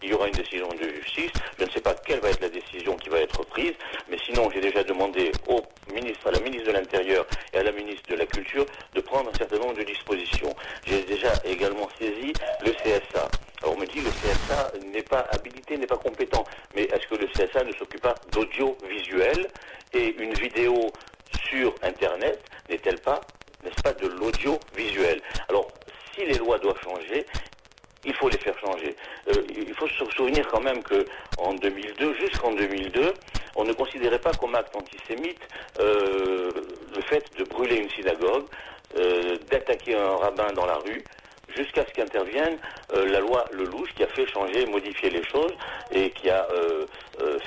il y aura une décision de justice. Je ne sais pas quelle va être la décision qui va être prise, mais sinon j'ai déjà demandé au ministre, à la ministre de l'Intérieur et à la ministre de la Culture de prendre un certain nombre de dispositions. J'ai déjà également saisi le CSA. Alors on me dit que le CSA n'est pas habilité, n'est pas compétent, mais est-ce que le CSA ne s'occupe pas d'audiovisuel et une vidéo sur Internet n'est-elle pas, n'est-ce pas, de l'audiovisuel? Alors si les lois doivent changer, il faut les faire changer. Il faut se souvenir quand même qu'en 2002, jusqu'en 2002, on ne considérait pas comme acte antisémite le fait de brûler une synagogue, d'attaquer un rabbin dans la rue, jusqu'à ce qu'intervienne la loi Lelouch qui a fait changer, modifier les choses et qui a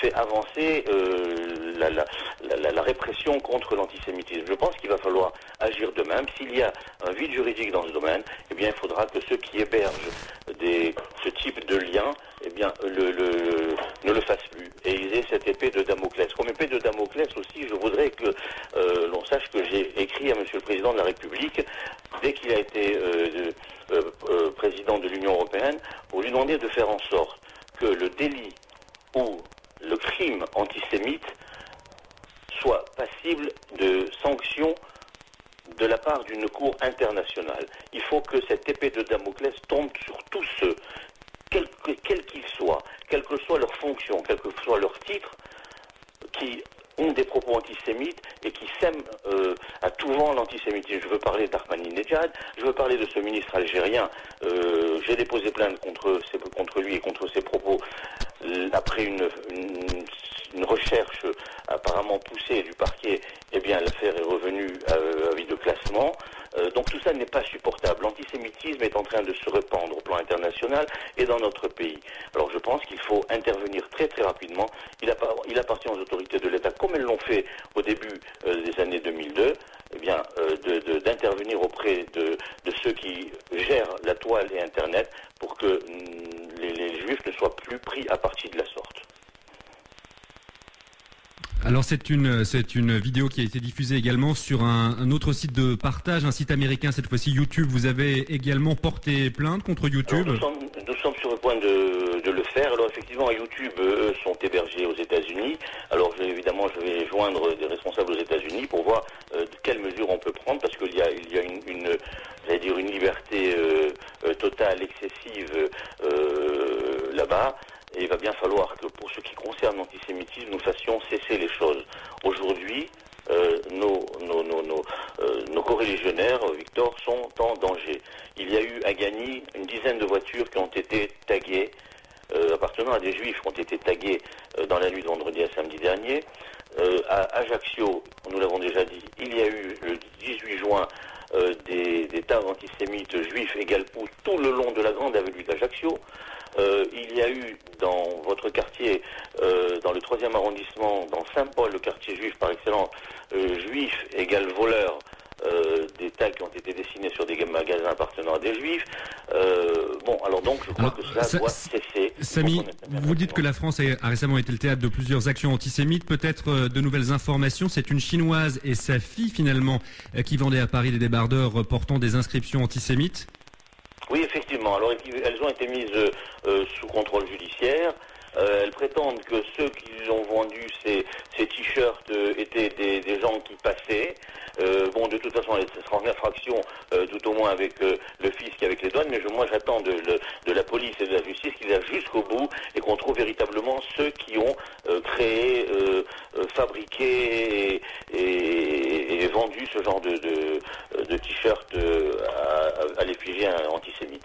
fait avancer la répression contre l'antisémitisme. Je pense qu'il va falloir agir de même. S'il y a un vide juridique dans ce domaine, eh bien, il faudra que ceux qui hébergent ce type de lien, eh bien, ne le fassent plus. Et ils aient cette épée de Damoclès. Comme épée de Damoclès aussi, je voudrais que l'on sache que j'ai écrit à Monsieur le Président de la République, dès qu'il a été président de l'Union européenne, pour lui demander de faire en sorte que le délit ou le crime antisémite soit passible de sanctions de la part d'une cour internationale. Il faut que cette épée de Damoclès tombe sur tous ceux, quels qu'ils soient, quelle que soit leur fonction, quel que soit leur titre, qui ont des propos antisémites et qui sèment à tout vent l'antisémitisme. Je veux parler d'Ahmadinejad, je veux parler de ce ministre algérien. J'ai déposé plainte contre lui et contre ses propos après une recherche apparemment poussée du parquet. Eh bien, l'affaire est revenue à vie de classement. Donc tout ça n'est pas supportable. L'antisémitisme est en train de se répandre au plan international et dans notre pays. Alors je pense qu'il faut intervenir très très rapidement. Il appartient aux autorités de l'État, comme elles l'ont fait au début des années 2002, eh bien, d'intervenir auprès de ceux qui gèrent la toile et Internet pour que les Juifs ne soient plus pris à partie de la sorte. Alors c'est une vidéo qui a été diffusée également sur un autre site de partage, un site américain, cette fois-ci YouTube. Vous avez également porté plainte contre YouTube? Alors, nous sommes sur le point de le faire. Alors effectivement, YouTube, eux, sont hébergés aux États-Unis. Alors évidemment, je vais joindre des responsables aux États-Unis pour voir de quelles mesures on peut prendre, parce qu'il y a une liberté totale, excessive là-bas. Et il va bien falloir que, pour ce qui concerne l'antisémitisme, nous fassions cesser les choses. Aujourd'hui, nos coreligionnaires, Victor, sont en danger. Il y a eu à Gagny une dizaine de voitures qui ont été taguées, appartenant à des juifs, qui ont été taguées dans la nuit de vendredi à samedi dernier. À Ajaccio, nous l'avons déjà dit, il y a eu le 18 juin des tags antisémites juifs et galpous tout le long de la grande avenue d'Ajaccio. Il y a eu dans votre quartier, dans le 3e arrondissement, dans Saint-Paul, le quartier juif par excellence, juif égale voleur, des tags qui ont été dessinés sur des magasins appartenant à des juifs. Alors donc je crois que cela doit cesser. Samy, vous dites que la France a récemment été le théâtre de plusieurs actions antisémites. Peut-être de nouvelles informations. C'est une Chinoise et sa fille finalement qui vendaient à Paris des débardeurs portant des inscriptions antisémites. Oui, effectivement. Alors, elles ont été mises sous contrôle judiciaire. Elles prétendent que ceux qui ont vendu ces t-shirts étaient des gens qui passaient. De toute façon, ce sera en infraction, tout au moins avec le fisc et avec les douanes. Mais moi, j'attends de la police et de la justice qu'ils aillent jusqu'au bout et qu'on trouve véritablement ceux qui ont créé, fabriqué et vendu ce genre de t-shirts à l'effigie antisémite.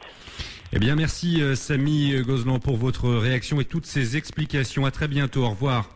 Eh bien, merci Samy Gozlan pour votre réaction et toutes ces explications. À très bientôt. Au revoir.